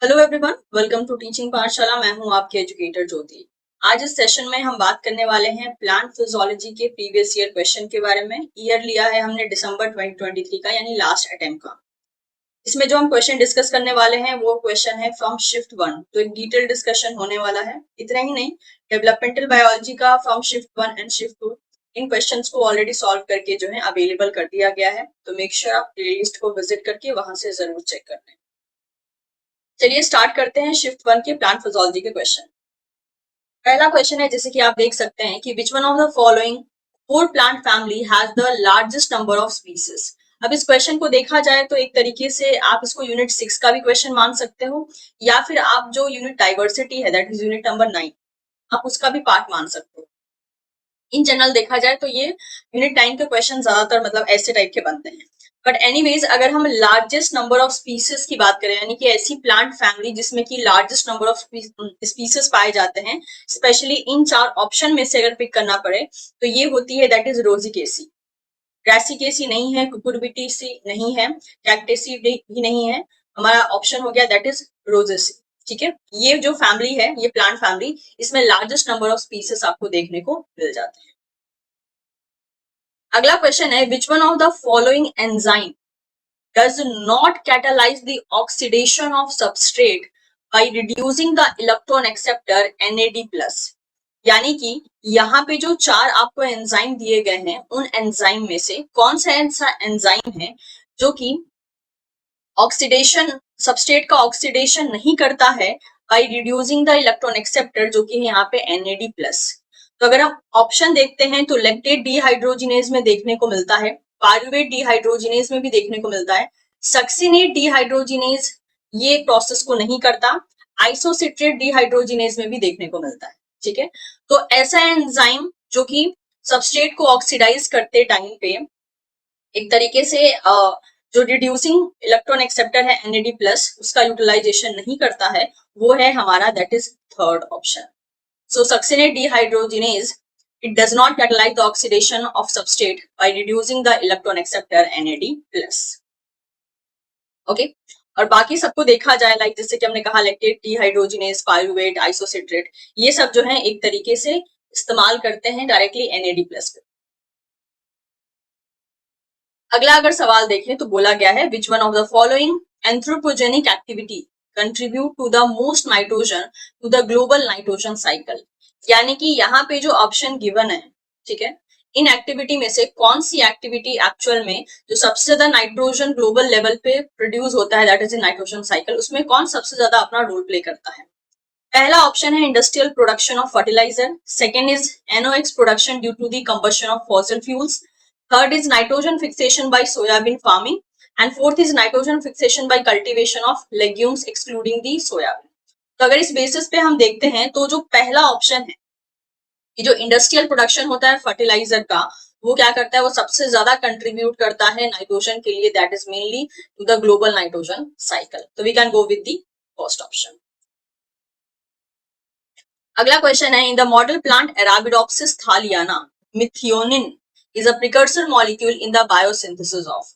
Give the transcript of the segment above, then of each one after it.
Hello everyone, welcome to teaching Pathshala. मैं हूं आपके एजुकेटर ज्योति। आज इस सेशन में हम बात करने वाले हैं प्लांट फिजियोलॉजी के प्रीवियस ईयर क्वेश्चन के बारे में। ईयर लिया है हमने दिसंबर 2023 का, यानी लास्ट अटेम्प्ट का। इसमें जो हम क्वेश्चन डिस्कस करने वाले हैं वो क्वेश्चन है फ्रॉम शिफ्ट 1, तो एक डिटेल डिस्कशन होने वाला है। इतना ही नहीं, डेवलपमेंटल बायोलॉजी का from shift 1 and shift 2 in questions को ऑलरेडी सॉल्व करके जो है अवेलेबल कर दिया गया है, तो मेक श्योर आप प्लेलिस्ट को विजिट करके वहां से जरूर चेक कर लें। चलिए स्टार्ट करते हैं शिफ्ट 1 के प्लांट फिजियोलॉजी के क्वेश्चन। पहला क्वेश्चन है, जैसे कि आप देख सकते हैं कि विच one of the following four plant family has the largest number of species. अब इस क्वेश्चन को देखा जाए तो एक तरीके से आप इसको यूनिट 6 का भी क्वेश्चन मान सकते हो, या फिर आप जो यूनिट डाइवर्सिटी है, दैट इज यूनिट नंबर 9, आप उसका भी पार्ट मान सकते हो। इन जनरल देखा जाए तो ये यूनिट 9 के क्वेश्चन ज्यादातर मतलब ऐसे टाइप के बनते हैं। बट एनीवेज, अगर हम लार्जेस्ट नंबर ऑफ स्पीसीज की बात करें, यानी कि ऐसी प्लांट फैमिली जिसमें कि लार्जेस्ट नंबर ऑफ स्पीसीज पाए जाते हैं, स्पेशली इन चार ऑप्शन में से अगर पिक करना पड़े तो ये होती है दैट इज रोजिकेसी। ग्रासिकेसी नहीं है, कुकुरबिटेसी नहीं है, कैक्टेसी भी नहीं है। हमारा ऑप्शन हो गया दैट इज रोजेसी। ठीक है, ये जो फैमिली है, ये प्लांट फैमिली, इसमें लार्जेस्ट नंबर ऑफ स्पीसीज आपको देखने को मिल जाते हैं। अगला क्वेश्चन है, which one of the following enzyme does not catalyze the oxidation of substrate by reducing the electron acceptor NAD+। यानी कि यहाँ पे जो चार आपको एंजाइम दिए गए हैं, उन एंजाइम में से कौन सा ऐसा एंजाइम है जो कि ऑक्सीडेशन, सबस्ट्रेट का ऑक्सीडेशन नहीं करता है by reducing the electron acceptor, जो कि यहाँ पे NAD+। तो अगर हम ऑप्शन देखते हैं तो लैक्टेट डिहाइड्रोजिनेज में देखने को मिलता है, पायरुवेट डिहाइड्रोजिनेज में भी देखने को मिलता है, सक्सिनेट डिहाइड्रोजिनेज ये प्रोसेस को नहीं करता, आइसोसिट्रेट डिहाइड्रोजिनेज में भी देखने को मिलता है। ठीक है, तो ऐसा एंजाइम जो कि सबस्ट्रेट को ऑक्सीडाइज करते टाइम पे एक तरीके से जो रिड्यूसिंग इलेक्ट्रॉन एक्सेप्टर है NAD+, उसका यूटिलाइजेशन नहीं करता है, वो है हमारा that is third option. So succinate dehydrogenase, it does not catalyze the oxidation of substrate by reducing the electron acceptor NAD+. Okay? और बाकी सबको देखा जाए लाइक जैसे कि हमने कहा लैक्टेट डिहाइड्रोजिनेज, पायरुवेट, आइसोसिट्रेट, ये सब जो है एक तरीके से इस्तेमाल करते हैं डायरेक्टली NAD+ पे। अगला अगर सवाल देखें तो बोला गया है, which one of the following anthropogenic activity contribute to the most nitrogen to the global nitrogen cycle. यानी कि यहाँ पे जो ऑप्शन गिवन है, ठीक है, इन एक्टिविटी में से कौन सी एक्टिविटी एक्चुअल में जो सबसे ज्यादा नाइट्रोजन ग्लोबल लेवल पे प्रोड्यूस होता है, that is in nitrogen cycle, उसमें कौन सबसे ज्यादा अपना रोल प्ले करता है। पहला ऑप्शन है industrial production of fertilizer, second is NOx production due to the combustion of fossil fuels, third is nitrogen fixation by soybean farming, and fourth is nitrogen fixation by cultivation of legumes excluding the soybean। तो अगर इस basis पे हम देखते हैं तो जो पहला ऑप्शन है कि जो इंडस्ट्रियल प्रोडक्शन होता है फर्टिलाइजर का, वो क्या करता है, वो सबसे ज्यादा कंट्रीब्यूट करता है नाइट्रोजन के लिए, that is mainly to the global nitrogen cycle. तो we can go with the first option. अगला क्वेश्चन है, in the model plant Arabidopsis thaliana, methionine is a precursor molecule in the biosynthesis of।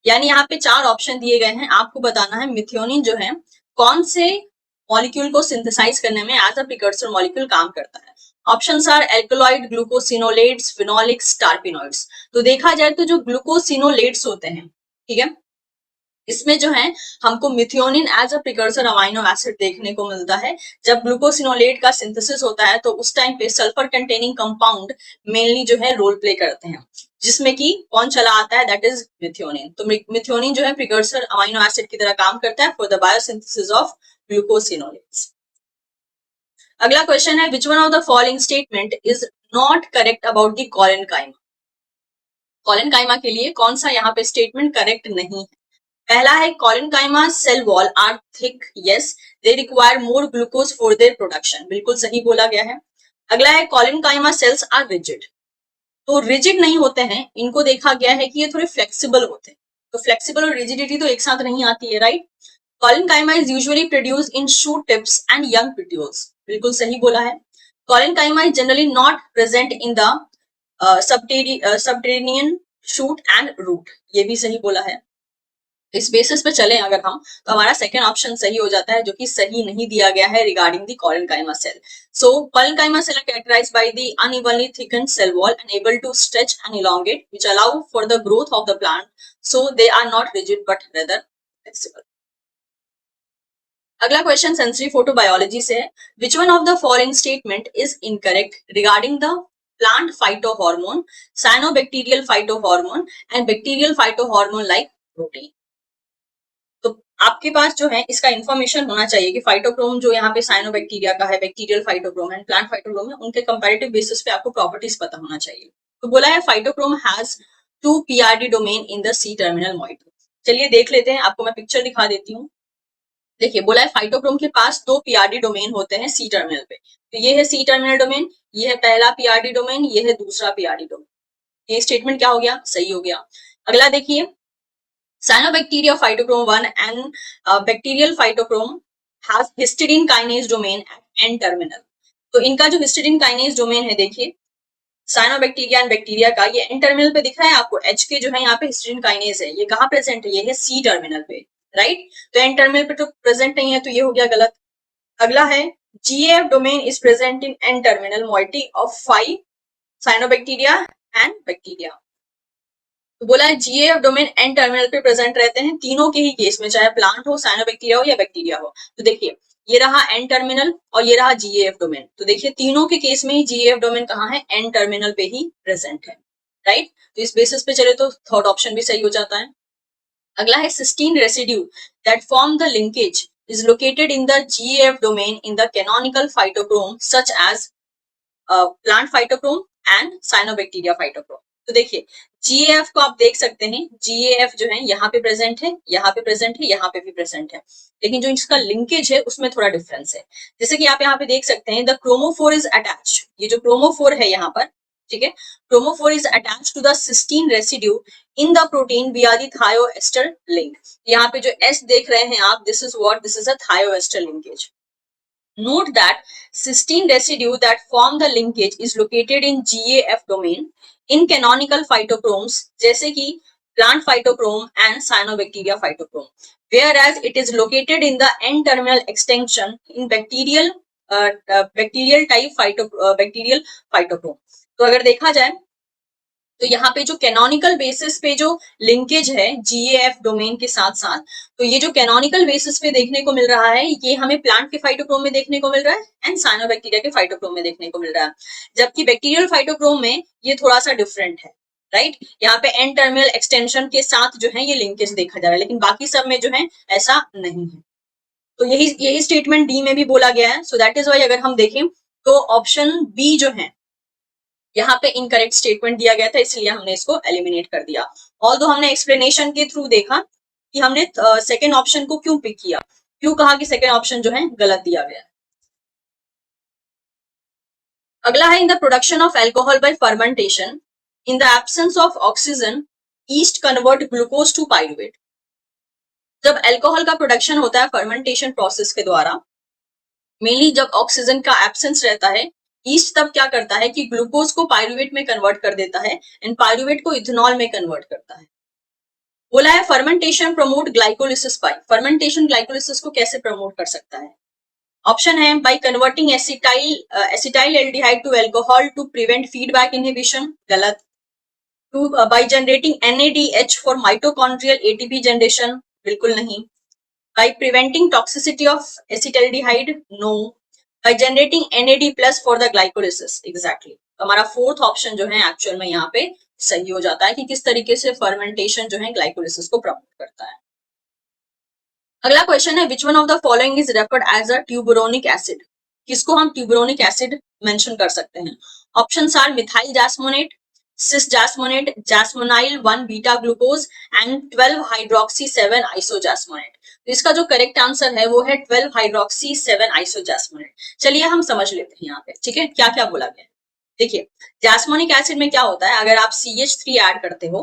यानी यहाँ पे चार option दिए गए हैं, आपको बताना है मिथियोनिन जो है कौन से मॉलिक्यूल को सिंथेसाइज करने में एज अ प्रिकर्सर मॉलिक्यूल काम करता है। Options are alkaloid, glucosinolates, phenolics, terpenoids. तो देखा जाए तो जो ग्लूकोसिनोलेट्स होते हैं, ठीक है, इसमें जो है हमको methionine as a precursor amino acid देखने को मिलता है। जब ग्लूकोसिनोलेट का सिंथेसिस होता है तो उस टाइम पे सल्फर कंटेनिंग कंपाउंड मेनली जो है रोल प्ले करते हैं, जिसमें कि कौन चला आता है, दैट इज मिथियोनिन। तो मिथियोनिन जो है प्रिकर्सर अमाइनो एसिड की तरह काम करता है for the biosynthesis of glucosinolates. अगला क्वेश्चन है, which one of the following statement is not correct about the collenchyma. Collenchyma के लिए कौन सा यहाँ पे स्टेटमेंट करेक्ट नहीं है। पहला है, collenchyma cell wall are thick, yes, they require more glucose for their production, बिल्कुल सही बोला गया है। अगला है, कॉलेनकाइमा सेल्स आर रिजिड। तो रिजिड नहीं होते हैं, इनको देखा गया है कि ये थोड़े फ्लेक्सिबल होते हैं। तो फ्लेक्सिबल और रिजिडिटी तो एक साथ नहीं आती है, right. Collenchyma is usually produced in shoot tips and young petioles, बिल्कुल सही बोला है। Collenchyma is generally not present in the subterranean shoot and root, ये भी सही बोला है। इस बेसिस पे चलें अगर हम, तो हमारा सेकेंड ऑप्शन सही हो जाता है, जो कि सही नहीं दिया गया है regarding the collenchyma cell. So collenchyma cell are characterized by the unevenly thickened cell wall and able to stretch and elongate, which allow for the growth of the plant. So they are not rigid but rather flexible. अगला question sensory photobiology से है. Which one of the following statement is incorrect regarding the plant phytohormone, cyanobacterial phytohormone and bacterial phytohormone like protein. तो आपके पास जो है इसका information होना चाहिए कि फाइटोक्रोम जो यहाँ पे साइनोबैक्टीरिया का है, बैक्टीरियल फाइटोक्रोम है, प्लांट फाइटोक्रोम है, उनके कंपैरेटिव बेसिस पे आपको प्रॉपर्टीज पता होना चाहिए. तो बोला है phytochrome has 2 PRD domain in the C terminal moiety. चलिए देख लेते हैं, आपको मैं पिक्चर दिखा देती हूँ. देखिए बोला है फाइटोक्रोम के पास 2 पीआरडी डोमेन होते हैं सी टर्मिनल पे. तो ये है सी टर्मिनल डोमेन, ये है पहला पीआरडी डोमेन, ये है दूसरा पीआरडी डोमेन. ये स्टेटमेंट क्या हो गया, सही हो गया. अगला देखिए, cyanobacteria phytochrome 1 and bacterial phytochrome has histidine kinase domain at N terminal. तो इनका जो histidine kinase domain है, देखिए साइनोबैक्टीरिया एंड बैक्टीरिया का, ये एन टर्मिनल पे दिख रहा है आपको. एच के जो है यहाँ पे हिस्टीडीन काइनेज है, ये कहाँ प्रेजेंट है, ये है सी टर्मिनल पे, राइट. तो एन टर्मिनल पे तो प्रेजेंट नहीं है, तो ये हो गया गलत. अगला है GF domain is present in an terminal moiety of 5 cyanobacteria and bacteria. तो बोला है जीएफ डोमेन एन टर्मिनल पे प्रेजेंट रहते हैं तीनों के ही केस में, चाहे प्लांट हो, साइनोबैक्टीरिया हो या बैक्टीरिया हो. तो देखिए ये रहा एन टर्मिनल और ये रहा जीएफ डोमेन. तो देखिए तीनों के केस में ही जीएफ डोमेन कहाँ है, एन टर्मिनल पे ही प्रेजेंट है, राइट. तो इस बेसिस पे चले तो थर्ड ऑप्शन भी सही हो जाता है. अगला है cysteine residue that form the linkage is located in the GF domain in the canonical phytochrome such as plant phytochrome and cyanobacteria phytochrome. तो देखिए जीएफ को आप देख सकते हैं, जीएफ जो है यहाँ पे प्रेजेंट है, यहाँ पे प्रेजेंट है, यहाँ पे भी प्रेजेंट है, लेकिन जो इसका लिंकेज है उसमें थोड़ा डिफरेंस है. जैसे कि आप यहाँ पे देख सकते हैं, द क्रोमोफोर इज अटैच, ये जो क्रोमोफोर है यहाँ पर, ठीक है, chromophore is attach to the cysteine residue in the protein via the thioester link. यहाँ पे जो एस देख रहे हैं आप, this is what, this is a thioester linkage. Note that cysteine residue that form the linkage is located in GAF domain in canonical phytochromes जैसे कि plant phytochrome and cyanobacteria phytochrome, whereas it is located in the N-terminal extension in bacterial type bacterial phytochrome. तो अगर देखा जाए तो यहाँ पे जो कैनोनिकल बेसिस पे जो लिंकेज है जीएएफ डोमेन के साथ साथ, तो ये जो कैनोनिकल बेसिस पे देखने को मिल रहा है, ये हमें प्लांट के फाइटोक्रोम में देखने को मिल रहा है एंड साइनोबैक्टीरिया के फाइटोक्रोम में देखने को मिल रहा है. जबकि बैक्टीरियल फाइटोक्रोम में ये थोड़ा सा डिफरेंट है, राइट. यहाँ पे एन टर्मिनल एक्सटेंशन के साथ जो है ये लिंकेज देखा जा रहा है, लेकिन बाकी सब में जो है ऐसा नहीं है. तो यही स्टेटमेंट डी में भी बोला गया है. सो दैट इज वाई अगर हम देखें तो ऑप्शन बी जो है यहाँ पे इनकरेक्ट स्टेटमेंट दिया गया था, इसलिए हमने इसको एलिमिनेट कर दिया. ऑल्दो हमने एक्सप्लेनेशन के थ्रू देखा कि हमने सेकेंड ऑप्शन को क्यों पिक किया, क्यों कहा कि सेकेंड ऑप्शन जो है गलत दिया गया. अगला है in the production of alcohol by fermentation in the absence of oxygen yeast convert glucose to pyruvate. जब एल्कोहल का प्रोडक्शन होता है फर्मेंटेशन प्रोसेस के द्वारा, मेनली जब ऑक्सीजन का एब्सेंस रहता है, ईस्ट तब क्या करता है कि ग्लूकोज को पाइरुवेट में कन्वर्ट कर देता है एंड पाइरुवेट को इथेनॉल में कन्वर्ट करता है. बोला है fermentation promote glycolysis by, fermentation glycolysis को कैसे प्रमोट कर सकता है. ऑप्शन है by converting acetyl aldehyde to alcohol to prevent feedback inhibition, गलत. Two by generating NADH for mitochondrial ATP generation, बिल्कुल नहीं. By preventing toxicity of acetaldehyde, no. By generating NAD plus for the glycolysis, exactly. तो हमारा fourth option जो है actual में यहाँ पे सही हो जाता है कि किस तरीके से फर्मेंटेशन जो है ग्लाइकोलिसिस को प्रमोट करता है. अगला क्वेश्चन है, which one of the following is referred as a tuberonic acid. किसको हम ट्यूबरोनिक एसिड मेंशन कर सकते हैं. Options are methyl jasmonate, cis jasmonate, jasmonyl 1 beta glucose and 12 hydroxy 7 isojasmonate. तो इसका जो करेक्ट आंसर है वो है 12 हाइड्रोक्सी 7 आइसोजैस्मोनेट. चलिए हम समझ लेते हैं यहाँ पे, ठीक है, क्या क्या बोला गया. देखिए जैस्मोनिक एसिड में क्या होता है, अगर आप CH3 ऐड करते हो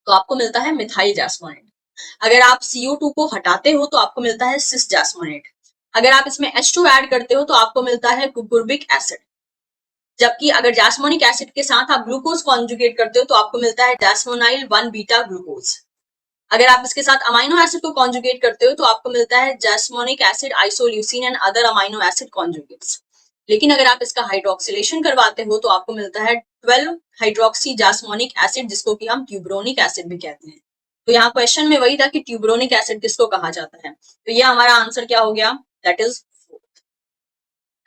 तो आपको मिलता है मिथाइल जैस्मोनेट. अगर आप CO2 को हटाते हो तो आपको मिलता है सिस जैस्मोनेट. अगर आप इसमें H2 ऐड करते हो तो आपको मिलता है कुकुर्बिक एसिड. जबकि अगर जैस्मोनिक एसिड के साथ आप ग्लूकोज कॉन्जुगेट करते हो तो आपको मिलता है जैस्मोनाइल 1 बीटा ग्लूकोज. अगर आप इसके साथ अमाइनो एसिड को कॉन्जुगेट करते हो तो आपको मिलता है jasmonic acid, isoleucine and other amino acid conjugates. लेकिन अगर आप इसका हाइड्रोक्सिलेशन करवाते हो तो आपको मिलता है 12 हाइड्रोक्सी जैस्मोनिक एसिड, जिसको कि हम ट्यूबरोनिक एसिड भी कहते हैं। तो यहाँ क्वेश्चन में वही था कि ट्यूबरोनिक एसिड किसको कहा जाता है, तो ये हमारा आंसर क्या हो गया, दैट इज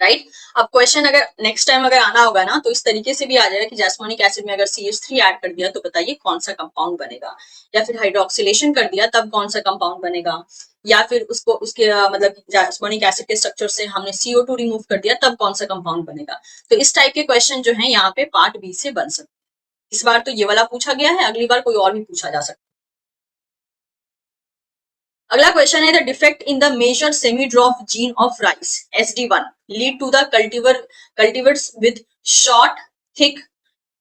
राइट। अब क्वेश्चन अगर नेक्स्ट टाइम अगर आना होगा ना तो इस तरीके से भी आ जाएगा कि जैस्मोनिक एसिड में अगर CH3 ऐड कर दिया तो बताइए कौन सा कंपाउंड बनेगा, या फिर हाइड्रोक्सिलेशन कर दिया तब कौन सा कंपाउंड बनेगा, या फिर उसको उसके मतलब जैस्मोनिक एसिड के स्ट्रक्चर से हमने CO2 रिमूव कर दिया तब कौन सा कंपाउंड बनेगा। तो इस टाइप के क्वेश्चन जो है यहाँ पे पार्ट बी से बन सकते हैं। इस बार तो ये वाला पूछा गया है, अगली बार कोई और भी पूछा जा सकता है। अगला क्वेश्चन है the defect in the major semi dwarf gene of rice SD1 lead to the cultivars with short thick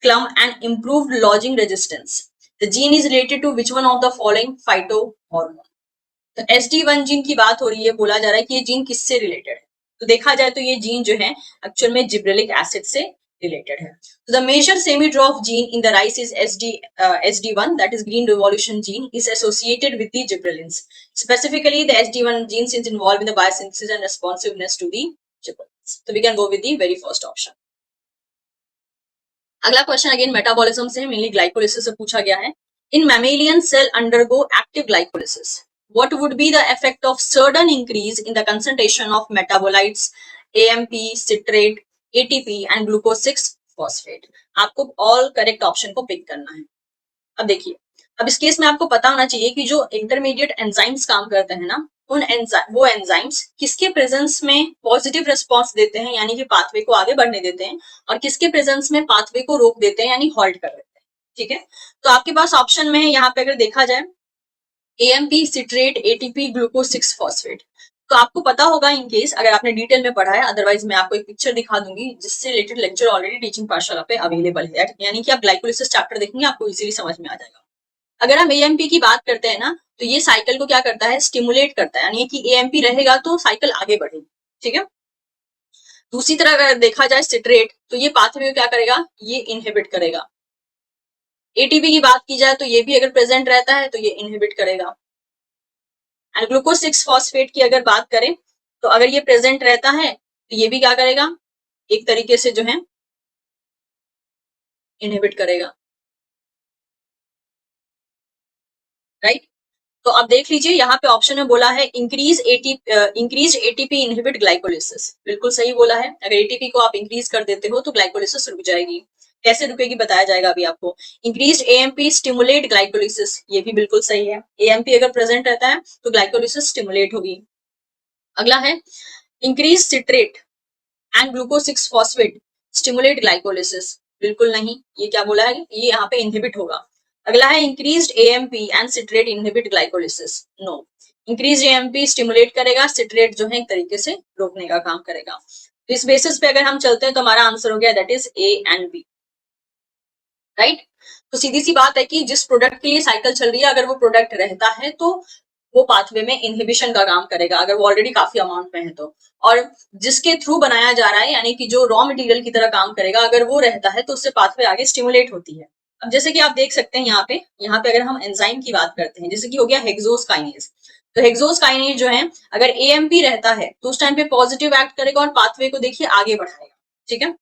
clump and improved lodging resistance. The gene is related to which one of the following phytohormone? तो SD1 gene की बात हो रही है, बोला जा रहा है कि ये जीन किससे रिलेटेड है। तो देखा जाए तो ये जीन जो है एक्चुअल में जिब्रेलिक एसिड से रिलेटेड है। तो the major semi dwarf gene in the rice is SD1, that is green revolution gene, is associated with the gibberellins. Specifically, the SD1 genes is involved in the biosynthesis and responsiveness to the gibberellins. So we can go with the very first option. अगला question again metabolism से, mainly glycolysis से पूछा गया है। In mammalian cell undergo active glycolysis, what would be the effect of sudden increase in the concentration of metabolites AMP, citrate, ATP and glucose 6 phosphate? आपको all correct option को pick करना है। अब देखिए, अब इस केस में आपको पता होना चाहिए कि जो इंटरमीडिएट एंजाइम्स काम करते हैं ना, वो एंजाइम्स किसके प्रेजेंस में पॉजिटिव रिस्पॉन्स देते हैं यानी कि पाथवे को आगे बढ़ने देते हैं, और किसके प्रेजेंस में पाथवे को रोक देते हैं यानी हॉल्ट कर देते हैं। ठीक है, तो आपके पास ऑप्शन में है यहाँ पे अगर देखा जाए AMP, citrate, ATP, glucose 6 phosphate. तो आपको पता होगा इन केस अगर आपने डिटेल में पढ़ा है, अदरवाइज मैं आपको एक पिक्चर दिखा दूंगी जिससे रिलेटेड लेक्चर ऑलरेडी टीचिंग पाठशाला पे अवेलेबल है, यानी कि आप ग्लाइकोलिसिस चैप्टर देखेंगे आपको इजीली समझ में आ जाएगा। अगर हम AMP की बात करते हैं ना तो ये साइकिल को क्या करता है, स्टिमुलेट करता है, यानी कि AMP रहेगा तो साइकिल आगे बढ़ेगी। ठीक है, दूसरी तरह अगर देखा जाए सिट्रेट, तो ये पाथवे को क्या करेगा, ये इनहिबिट करेगा। ATP की बात की जाए तो ये भी अगर प्रेजेंट रहता है तो ये इनहिबिट करेगा। एंड ग्लूकोज 6 फॉस्फेट की अगर बात करें तो अगर ये प्रेजेंट रहता है तो ये भी क्या करेगा, एक तरीके से जो है इनहिबिट करेगा। राइट, तो अब देख लीजिए यहाँ पे ऑप्शन में बोला है इंक्रीज ATP इनहिबिट ग्लाइकोलिसिस, बिल्कुल सही बोला है। अगर ATP को आप इंक्रीज कर देते हो तो ग्लाइकोलिसिस रुक जाएगी। कैसे रुकेगी बताया जाएगा अभी आपको। इंक्रीज AMP स्टिमुलेट ग्लाइकोलिसिस, ये भी बिल्कुल सही है। AMP अगर प्रेजेंट रहता है तो ग्लाइकोलिसिस स्टिमुलेट होगी। अगला है increase citrate and glucose 6 phosphate stimulate glycolysis, बिल्कुल नहीं, ये क्या बोला है, ये यहाँ पे इनहिबिट होगा। अगला है increased AMP and citrate inhibit glycolysis, no. Increase AMP stimulate करेगा, सिट्रेट जो है एक तरीके से रोकने का काम करेगा। तो इस बेसिस पे अगर हम चलते हैं तो हमारा आंसर हो गया that is A and B। Right, तो सीधी सी बात है कि जिस प्रोडक्ट के लिए साइकिल चल रही है अगर वो प्रोडक्ट रहता है तो वो पाथवे में इनहिबिशन का काम करेगा, अगर वो ऑलरेडी काफी अमाउंट में है तो। और जिसके थ्रू बनाया जा रहा है यानी कि जो रॉ मटेरियल की तरह काम करेगा अगर वो रहता है तो उससे पाथवे आगे स्टिमुलेट होती है। अब जैसे कि आप देख सकते हैं यहाँ पे अगर हम एंजाइम की बात करते हैं, जैसे कि हो गया हेक्सोज काइनेज, तो हेक्सोज काइनेज जो है अगर AMP रहता है तो उस टाइम पे पॉजिटिव एक्ट करेगा और पाथवे को देखिए आगे बढ़ाएगा। ठीक है,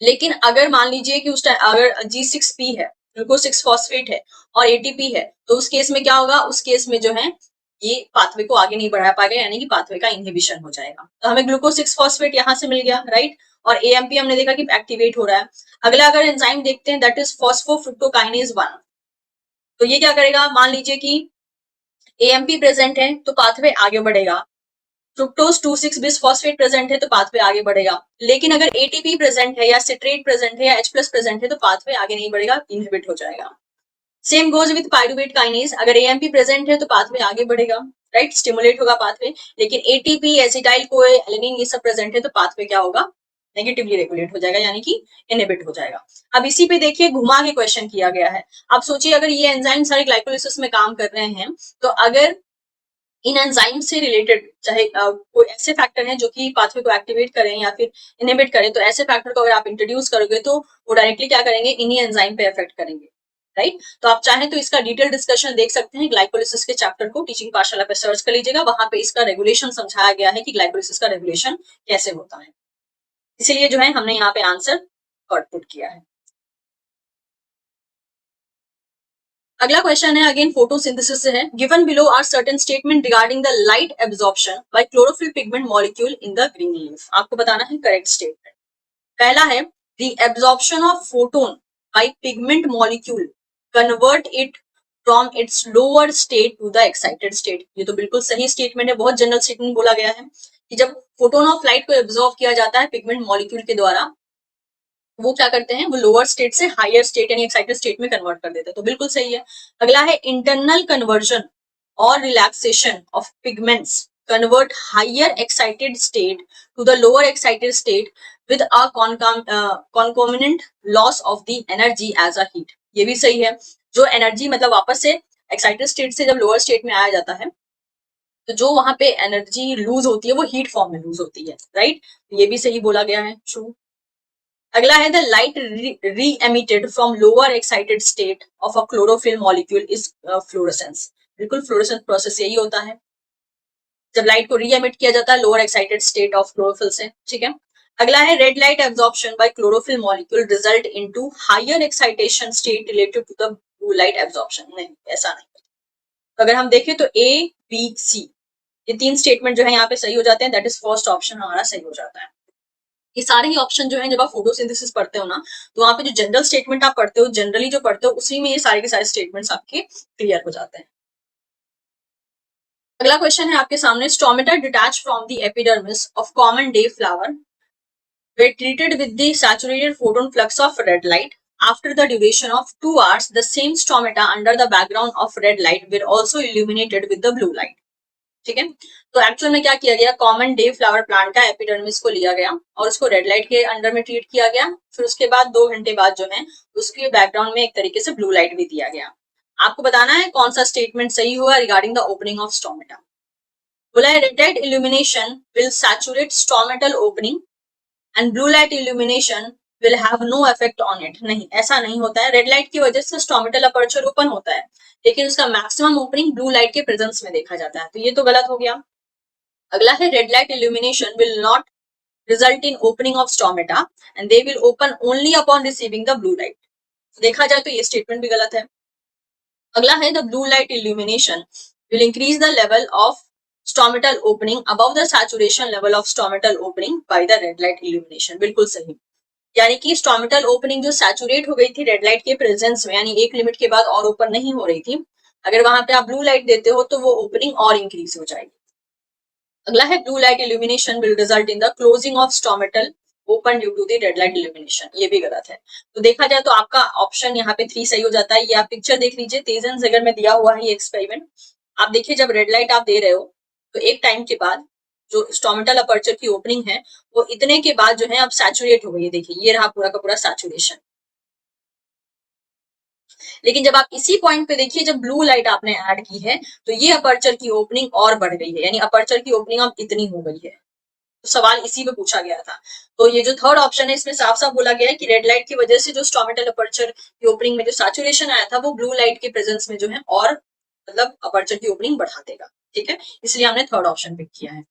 लेकिन अगर मान लीजिए कि उस टाइम अगर G6P है, ग्लूकोज 6 फॉस्फेट है और ATP है, तो उस केस में क्या होगा, उस केस में जो है ये पाथवे को आगे नहीं बढ़ा पाएगा यानी कि पाथवे का इनहिबिशन हो जाएगा। तो हमें ग्लूकोज 6 फॉस्फेट यहाँ से मिल गया, राइट, और AMP हमने देखा कि एक्टिवेट हो रहा है। अगला अगर एंजाइम देखते हैं दैट इज फॉस्फोफ्रुक्टोकाइनेज 1, तो ये क्या करेगा, मान लीजिए कि AMP प्रेजेंट है तो पाथवे आगे बढ़ेगा, फ्रुक्टोज 2,6 बिस फॉस्फेट प्रेजेंट है तो पाथवे आगे बढ़ेगा। लेकिन अगर ATP प्रेजेंट है या सिट्रेट प्रेजेंट है या H+ प्रेजेंट है तो पाथवे आगे नहीं बढ़ेगा, इनहिबिट हो जाएगा। Same goes with pyruvate kinase, अगर AMP प्रेजेंट है तो पाथवे आगे बढ़ेगा, राइट, स्टिमुलेट होगा पाथवे। लेकिन ATP, एसिटाइल कोए, एलेनिन ये सब प्रेजेंट है तो पाथवे क्या होगा, नेगेटिवली रेगुलेट हो जाएगा यानी कि इनहिबिट हो जाएगा। अब इसी पे देखिए घुमा के क्वेश्चन किया गया है। आप सोचिए अगर ये एंजाइम सारे ग्लाइकोलिसिस में काम कर रहे हैं तो अगर इन एंजाइम से रिलेटेड चाहे कोई ऐसे फैक्टर हैं जो कि पाथवे को एक्टिवेट करें या फिर इनहिबिट करें, तो ऐसे फैक्टर को अगर आप इंट्रोड्यूस करोगे तो वो डायरेक्टली क्या करेंगे, इन्हीं एंजाइम पे इफेक्ट करेंगे। राइट। तो आप चाहें तो इसका डिटेल डिस्कशन देख सकते हैं ग्लाइकोलिसिस के चैप्टर को टीचिंग पाठशाला पे सर्च कर लीजिएगा, वहां पे इसका रेगुलेशन समझाया गया है कि ग्लाइकोलिसिस का रेगुलेशन कैसे होता है। इसीलिए जो है हमने यहाँ पे आंसर आउटपुट किया है। अगला क्वेश्चन है अगेन फोटोसिंथेसिस से है। Given below are certain statement regarding the light absorption by chlorophyll pigment molecule in the green leaf. आपको बताना है करेक्ट स्टेटमेंट। पहला है the absorption of photon by pigment molecule convert it from its lower state to the excited state. ये तो बिल्कुल सही statement है, बहुत जनरल स्टेटमेंट बोला गया है कि जब फोटोन ऑफ लाइट को एब्जॉर्ब किया जाता है पिगमेंट मॉलिक्यूल के द्वारा, वो क्या करते हैं, वो लोअर स्टेट से हायर स्टेट यानी एक्साइटेड स्टेट में कन्वर्ट कर देते हैं, तो बिल्कुल सही है। अगला है इंटरनल कन्वर्जन और relaxation of pigments convert higher excited state to the lower excited state with a concomitant loss of the energy as a heat. ये भी सही है। जो एनर्जी मतलब वापस से एक्साइटेड स्टेट से जब लोअर स्टेट में आया जाता है तो जो वहां पे एनर्जी लूज होती है वो हीट फॉर्म में लूज होती है, राइट। ये भी सही बोला गया है, ट्रू। अगला है द लाइट री emitted from lower excited state of a chlorophyll molecule is fluorescence. बिल्कुल फ्लोरेसेंस प्रोसेस यही होता है जब लाइट को री एमिट किया जाता है lower excited state of chlorophyll से, ठीक है। अगला है red light absorption by chlorophyll molecule result into higher excitation state related to the blue light absorption. नहीं, ऐसा नहीं। तो अगर हम देखें तो ए बी सी ये तीन स्टेटमेंट जो है यहाँ पे सही हो जाते हैं, दैट इज फर्स्ट ऑप्शन हमारा सही हो जाता है। ये सारे ही ऑप्शन जो है जब आप फोटोसिंथेसिस पढ़ते हो ना तो वहां पे जो जनरल स्टेटमेंट आप पढ़ते हो, जनरली जो पढ़ते हो उसी में ये सारे के सारे स्टेटमेंट्स आपके क्लियर हो जाते हैं। अगला क्वेश्चन है आपके सामने stomata detach from the epidermis of common day flower were treated with the saturated photon flux of red light. After the duration of 2 hours, the same stomata under the background of red light were also illuminated with the blue light. ठीक है। तो actual में क्या किया गया, common day flower plant का epidermis को लिया गया और उसको रेड लाइट के अंडर में ट्रीट किया गया। फिर उसके बाद 2 घंटे बाद जो है उसके बैकग्राउंड में एक तरीके से ब्लू लाइट भी दिया गया। आपको बताना है कौन सा स्टेटमेंट सही हुआ regarding the opening of stomata. बोला है red light illumination will saturate stomatal opening and blue light illumination will have no effect on it. नहीं, ऐसा नहीं होता है। रेड लाइट की वजह से स्टोमेटल अपर्चर ओपन होता है लेकिन उसका मैक्सिमम ओपनिंग ब्लू लाइट के प्रेजेंस में देखा जाता है, तो ये तो गलत हो गया। अगला है red light illumination will not result in opening of stomata and they will open only upon receiving the blue light. देखा जाए तो ये स्टेटमेंट भी गलत है। अगला है the blue light illumination will increase the level of stomatal opening above the saturation level of stomatal opening by the red light illumination. बिल्कुल सही। यानी कि स्टोमेटल ओपनिंग जो सैचुरेट हो गई थी रेड लाइट के प्रेजेंस में, यानी एक लिमिट के बाद और ओपन नहीं हो रही थी, अगर वहां पे आप ब्लू लाइट देते हो तो वो ओपनिंग और इंक्रीज हो जाएगी। अगला है blue light illumination will result in the closing of stomatal open due to the red light illumination. ये भी गलत है। तो देखा जाए तो आपका ऑप्शन यहाँ पे 3 सही हो जाता है। ये आप पिक्चर देख लीजिए, तेजन जगर में दिया हुआ है ये एक्सपेरिमेंट। आप देखिए जब रेड लाइट आप दे रहे हो तो एक टाइम के बाद जो स्टोमेटल अपर्चर की ओपनिंग है वो इतने के बाद जो है अब सैचुरेट हो गई है। देखिए ये रहा पूरा का पूरा सैचुरेशन। लेकिन जब आप इसी पॉइंट पे देखिए जब ब्लू लाइट आपने ऐड की है तो ये अपर्चर की ओपनिंग और बढ़ गई है, यानी अपर्चर की ओपनिंग अब इतनी हो गई है। तो सवाल इसी पे पूछा गया था। तो ये जो थर्ड ऑप्शन है इसमें साफ साफ बोला गया है कि रेड लाइट की वजह से जो स्टोमेटल अपर्चर की ओपनिंग में जो सैचुरेशन आया था वो ब्लू लाइट के प्रेजेंस में जो है और मतलब अपर्चर की ओपनिंग बढ़ा देगा। ठीक है, इसलिए हमने थर्ड ऑप्शन पिक किया है।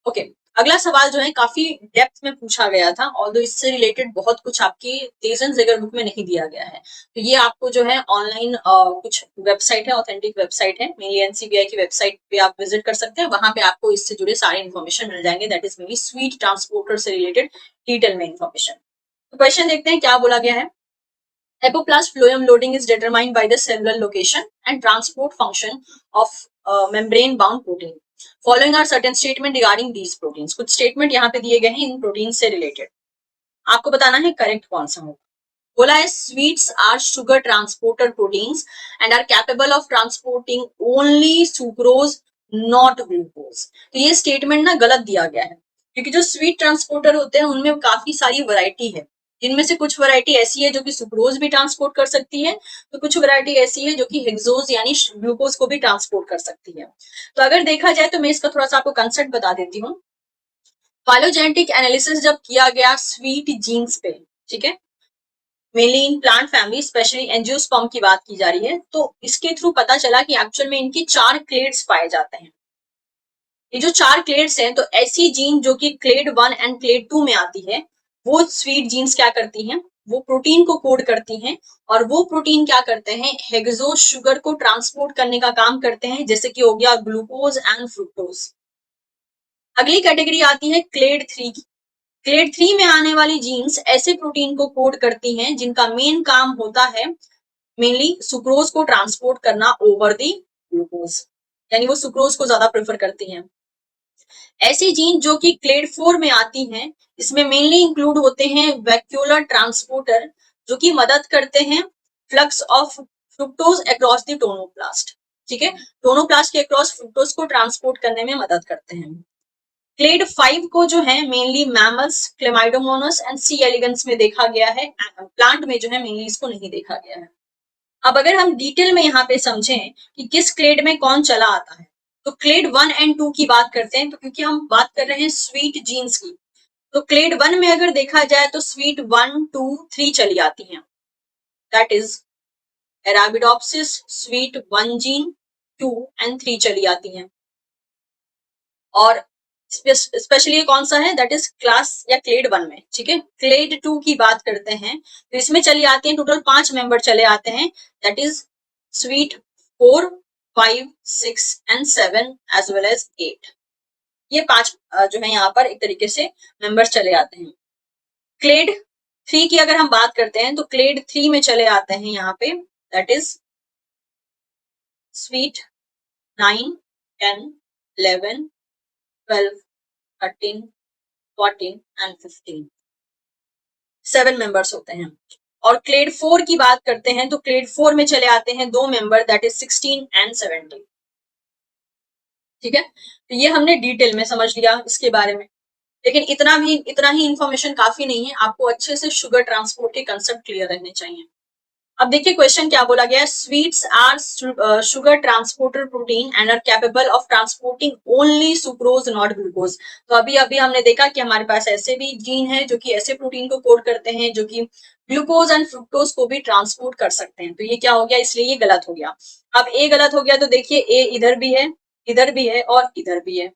ओके, अगला सवाल जो है काफी डेप्थ में पूछा गया था और इससे रिलेटेड बहुत कुछ आपकी तेजन जिगर बुक में नहीं दिया गया है। तो ये आपको जो है ऑनलाइन कुछ वेबसाइट है, ऑथेंटिक वेबसाइट है, मेरी एनसीबीआई की वेबसाइट पे आप विजिट कर सकते हैं। वहां पे आपको इससे जुड़े सारे इन्फॉर्मेशन मिल जाएंगे, दैट इज मेरी स्वीट ट्रांसपोर्टर से रिलेटेड डिटेल में इन्फॉर्मेशन। तो क्वेश्चन देखते हैं क्या बोला गया है। Epiplast phloem loading is determined by the cellular location and transport function of membrane-bound protein. Following are certain statement regarding these proteins. कुछ statement यहाँ पे दिए गए हैं इन प्रोटीन से रिलेटेड, आपको बताना है करेक्ट कौन सा होगा। बोला है sweets are sugar transporter proteins and are capable of transporting only sucrose not glucose. तो ये स्टेटमेंट ना गलत दिया गया है क्योंकि जो स्वीट ट्रांसपोर्टर होते हैं उनमें काफी सारी वैरायटी है, जिनमें से कुछ वैरायटी ऐसी है जो कि सुक्रोज भी ट्रांसपोर्ट कर सकती है, तो कुछ वैरायटी ऐसी है जो कि हेक्सोज यानी ग्लूकोज को भी ट्रांसपोर्ट कर सकती है। तो अगर देखा जाए तो मैं इसका थोड़ा सा आपको कंसेप्ट बता देती हूँ। फाइलोजेनेटिक एनालिसिस जब किया गया स्वीट जीन्स पे, ठीक है, mainly in plant family, specially angiosperm की बात की जा रही है। तो इसके थ्रू पता चला कि एक्चुअल में इनकी 4 क्लेड्स पाए जाते हैं। ये जो 4 क्लेड्स हैं, तो ऐसी जीन जो कि क्लेड 1 एंड क्लेड 2 में आती है, वो स्वीट जीन्स क्या करती हैं, वो प्रोटीन को कोड करती हैं, और वो प्रोटीन क्या करते हैं, हेक्सोज शुगर को ट्रांसपोर्ट करने का काम करते हैं, जैसे कि हो गया ग्लूकोज एंड फ्रुक्टोज। अगली कैटेगरी आती है क्लेड 3 की। क्लेड 3 में आने वाली जीन्स ऐसे प्रोटीन को कोड करती हैं जिनका मेन काम होता है मेनली सुक्रोज को ट्रांसपोर्ट करना ओवर दी ग्लूकोज, यानी वो सुक्रोज को ज्यादा प्रेफर करती हैं। ऐसी जीन जो कि क्लेड 4 में आती हैं, इसमें मेनली इंक्लूड होते हैं वैक्यूलर ट्रांसपोर्टर, जो कि मदद करते हैं flux of fructose across the tonoplast. ठीक है, टोनोप्लास्ट के अक्रॉस फ्रुक्टोज को ट्रांसपोर्ट करने में मदद करते हैं। क्लेड 5 को जो है mainly mammals, chlamydomonas and C elegans में देखा गया है, प्लांट में जो है मेनली इसको नहीं देखा गया है। अब अगर हम डिटेल में यहाँ पे समझें कि किस क्लेड में कौन चला आता है, तो क्लेड 1 एंड 2 की बात करते हैं। तो क्योंकि हम बात कर रहे हैं स्वीट जीन्स की, तो क्लेड 1 में अगर देखा जाए तो स्वीट 1, 2, 3 चली आती हैं, that is Arabidopsis sweet 1 gene, 2 and 3 चली आती हैं। और स्पेशली कौन सा है, दैट इज क्लास या क्लेड 1 में। ठीक है, क्लेड 2 की बात करते हैं तो इसमें चली आती हैं, टोटल 5 मेंबर चले आते हैं, that is sweet 4, 5, 6 and 7 as well as 8। ये 5 जो है यहाँ पर एक तरीके से मेंबर्स चले आते हैं। क्लेड 3 की अगर हम बात करते हैं तो क्लेड 3 में चले आते हैं यहाँ पे, that is sweet 9, 10, 11, 12, 13, 14 and 15, 7 members होते हैं। और क्लेड 4 की बात करते हैं तो क्लेड 4 में चले आते हैं 2 मेंबर, दैट इज 16 एंड 17। ठीक है, तो ये हमने डिटेल में समझ लिया इसके बारे में, लेकिन इतना ही इंफॉर्मेशन काफी नहीं है, आपको अच्छे से शुगर ट्रांसपोर्ट के कंसेप्ट क्लियर रहने चाहिए। अब देखिए क्वेश्चन क्या बोला गया है, sweets are sugar transporter protein and are capable of transporting only sucrose not glucose. तो अभी अभी हमने देखा कि हमारे पास ऐसे भी जीन है जो कि ऐसे प्रोटीन को कोड करते हैं जो कि ग्लूकोज एंड फ्रुक्टोज को भी ट्रांसपोर्ट कर सकते हैं। तो ये क्या हो गया, इसलिए ये गलत हो गया। अब ए गलत हो गया तो देखिए ए इधर भी है, इधर भी है और इधर भी है।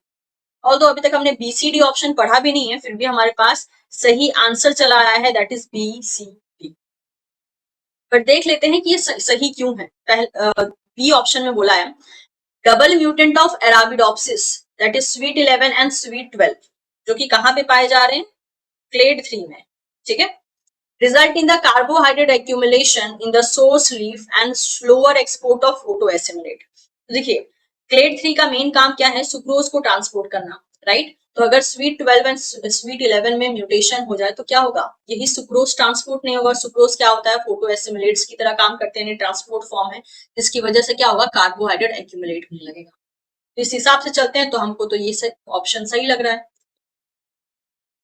और तो अभी तक हमने बीसीडी ऑप्शन पढ़ा भी नहीं है, फिर भी हमारे पास सही आंसर चला आया है, that is B C D. पर देख लेते हैं कि ये सही क्यों है। बी ऑप्शन में बोला है double mutant of Arabidopsis, that is sweet 11 and sweet 12, जो कि कहां पे पाए जा रहे हैं, क्लेड 3 में। ठीक है, result in the carbohydrate accumulation in the source leaf and slower export of photoassimilate। तो देखिए क्लेड 3 का मेन काम क्या है, सुक्रोज को ट्रांसपोर्ट करना, राइट। तो अगर स्वीट 12 एंड स्वीट 11 में म्यूटेशन हो जाए तो क्या होगा, यही सुक्रोज ट्रांसपोर्ट नहीं होगा। सुक्रोज क्या होता है, फोटो एसिमिलेट्स की तरह काम करते हैं, ट्रांसपोर्ट फॉर्म है, जिसकी वजह से क्या होगा, कार्बोहाइड्रेट एक्यूमुलेट होने लगेगा। तो इस हिसाब से चलते हैं तो हमको तो ये ऑप्शन सही लग रहा है।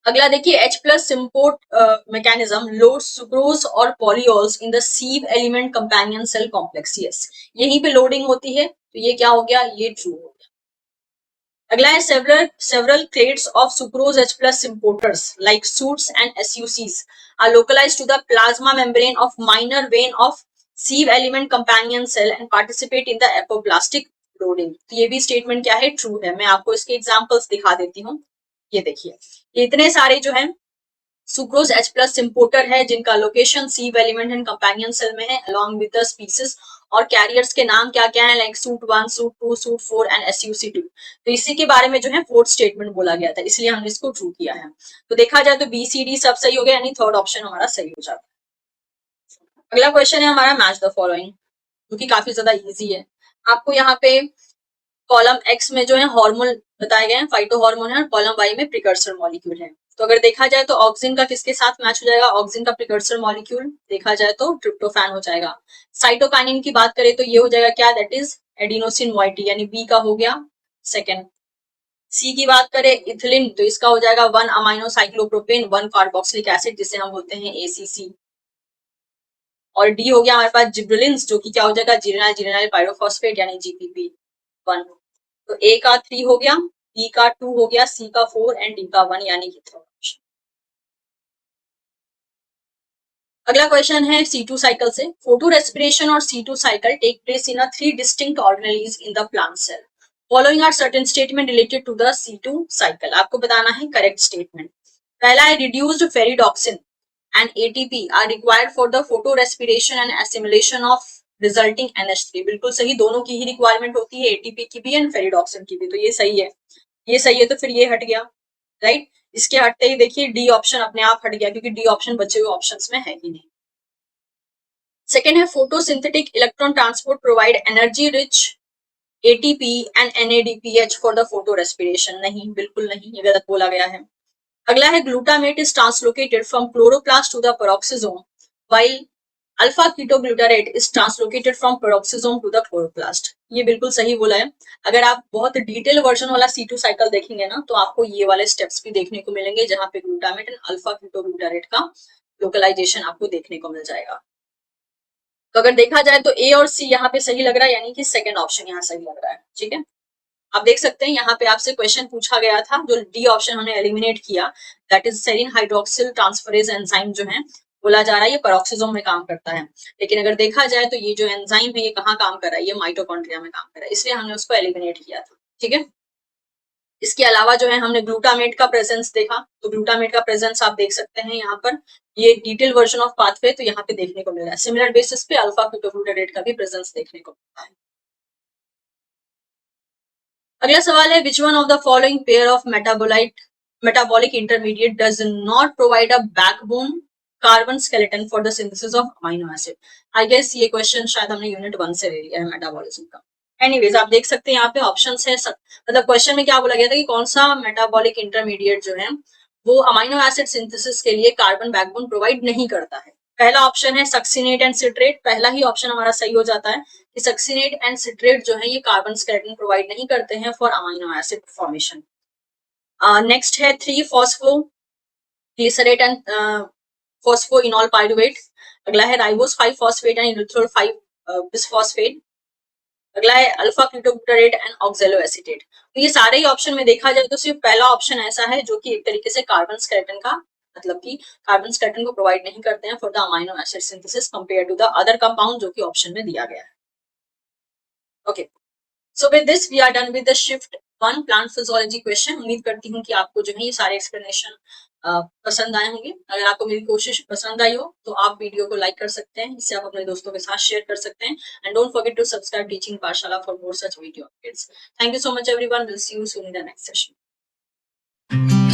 अगला देखिए H plus symport mechanism load sucrose और polyols in the sieve element companion cell complex. Yes, यहीं पे लोडिंग होती है, तो ये क्या हो गया, ये ट्रू हो गया। अगला है several clades of sucrose H plus importers like SUTs and SUCs are localized to the plasma membrane of minor vein of sieve element companion cell and participate in the apoplastic loading। तो ये भी statement क्या है, true है। मैं आपको इसके examples दिखा देती हूँ। ये देखिए, ये इतने सारे जो है सुक्रोज H प्लस इम्पोर्टर है जिनका location sieve element and companion cell में है अलॉन्ग विद द स्पीसीज, और कैरियर्स के नाम क्या क्या है, like SUT 1, SUT 2, SUT 4 and SUC2। तो इसी के बारे में जो है फोर्थ स्टेटमेंट बोला गया था, इसलिए हमने इसको ट्रू किया है। तो देखा जाए तो BCD सब सही हो गया, यानी थर्ड ऑप्शन हमारा सही हो जाता है। अगला क्वेश्चन है हमारा मैच द फॉलोइंग, जो कि काफी ज्यादा इजी है। आपको यहाँ पे कॉलम एक्स में जो है हार्मोन बताए गए हैं, फाइटो हार्मोन है, और कॉलम वाई में प्रिकर्सर मॉलिक्यूल है। तो अगर देखा जाए तो ऑक्सिन का किसके साथ मैच हो जाएगा, ऑक्सिन का प्रिकर्सर मॉलिक्यूल देखा जाए तो ट्रिप्टोफैन हो जाएगा। साइटोकाइनिन की बात करें तो ये हो जाएगा क्या, दैट इज एडिनोसिन मोइटी, यानी बी का हो गया सेकेंड। सी की बात करें इथिलीन, तो इसका हो जाएगा 1 अमाइनो साइक्लोप्रोपेन 1 कार्बोक्सिलिक एसिड, जिसे हम बोलते हैं ACC। और डी हो गया हमारे पास जिब्रेलिन्स, जो कि क्या हो जाएगा, जीरेनाइल जीरेनाइल पायरोफॉस्फेट, यानी GPP1। तो ए का 3 हो गया, बी का 2 हो गया, सी का 4 एंड डी का 1, यानी कि थर्ड ऑप्शन। अगला क्वेश्चन है C2 साइकिल से। फोटो रेस्पिरेशन और C2 cycle take place in a 3 distinct organelles in the plant cell. Following are certain statement related to the C2 cycle. आपको बताना है करेक्ट स्टेटमेंट। पहला है reduced ferredoxin and ATP are required for the photorespiration and assimilation of resulting NH3। बिल्कुल सही, दोनों की ही requirement होती है, ATP की भी एंड फेरिडॉक्सिन की भी। तो ये सही है, ये सही है, तो फिर ये हट गया, राइट। इसके हटते ही देखिए डी ऑप्शन अपने आप हट गया, क्योंकि डी ऑप्शन बचे हुए ऑप्शंस में है ही नहीं। सेकेंड है photosynthetic electron transport provide energy rich ATP and NADPH for the photo respiration. नहीं, बिल्कुल नहीं, ये गलत बोला गया है। अगला है glutamate is translocated from chloroplast to the peroxisome while alpha ketoglutarate is translocated from peroxisome to the chloroplast. ये बिल्कुल सही बोला है। अगर आप बहुत डिटेल वर्जन वाला C2 साइकिल देखेंगे ना, तो आपको ये वाले स्टेप्स भी देखने को मिलेंगे, जहां पे ग्लूटामेट एंड अल्फा कीटोग्लूटारेट का लोकलाइजेशन आपको देखने को मिल जाएगा। तो अगर देखा जाए तो ए और सी यहाँ पे सही लग रहा है, यानी कि सेकंड ऑप्शन यहाँ सही लग रहा है। ठीक है, आप देख सकते हैं यहाँ पे आपसे क्वेश्चन पूछा गया था, जो डी ऑप्शन हमने एलिमिनेट किया, that is serine hydroxyl transferase enzyme जो है, बोला जा रहा है ये पेरोक्सिसोम में काम करता है। लेकिन अगर देखा जाए तो ये जो एंजाइम है ये कहाँ काम कर रहा है, ये माइटोकॉन्ड्रिया में काम कर रहा है, इसलिए हमने उसको एलिमिनेट किया था। ठीक है, इसके अलावा जो है हमने ग्लूटामेट का प्रेजेंस देखा, तो ग्लूटामेट का प्रेजेंस आप देख सकते हैं यहाँ पर, ये डिटेल वर्जन ऑफ पाथवे तो यहाँ पे देखने को मिल रहा है। सिमिलर बेसिस पे अल्फा कीटोग्लूटारेट का भी प्रेजेंस देखने को मिलता है। अगला सवाल है which one of the following pair of metabolic intermediate does not provide a backbone carbon skeleton for the synthesis of amino acid. I guess ये क्वेश्चन शायद हमने यूनिट 1 से ले लिया है मेटाबॉलिज्म का। एनीवेज आप देख सकते हैं यहाँ पे ऑप्शंस है, मतलब क्वेश्चन में क्या बोला गया था कि कौन सा मेटाबॉलिक इंटरमीडिएट जो है वो अमीनो एसिड सिंथेसिस के लिए कार्बन बैकबोन प्रोवाइड नहीं करता है। पहला ऑप्शन है सक्सिनेट एंड सिट्रेट। पहला ही ऑप्शन हमारा सही हो जाता है कि सक्सिनेट एंड सिट्रेट जो है ये कार्बन स्केलेटन प्रोवाइड नहीं करते हैं for amino acid formation. Next है 3 phospho glycerate and phosphoenol pyruvate. अगला है राइबोस 5 फॉस्फेट एंड इरिथ्रोल 5 बिसफॉस्फेट। अगला है alpha ketoglutarate and oxalo acetate. तो ये सारे ही ऑप्शन में देखा जाए तो सिर्फ पहला ऑप्शन ऐसा है जो कि एक तरीके से कार्बन स्केलेटन का, मतलब कि कार्बन स्केलेटन को प्रोवाइड नहीं करते हैं for the amino acid synthesis compare to the other compound जो कि ऑप्शन में दिया गया है। Okay, so with this we are done with the shift 1 plant physiology question. उम्मीद करती हूँ कि आपको जो है ये सारे एक्सप्लेनेशन पसंद आए होंगे। अगर आपको मेरी कोशिश पसंद आई हो तो आप वीडियो को लाइक कर सकते हैं, इससे आप अपने दोस्तों के साथ शेयर कर सकते हैं, and don't forget to subscribe teaching Pathshala for more such video updates. Thank you so much everyone, will see you soon in the next session.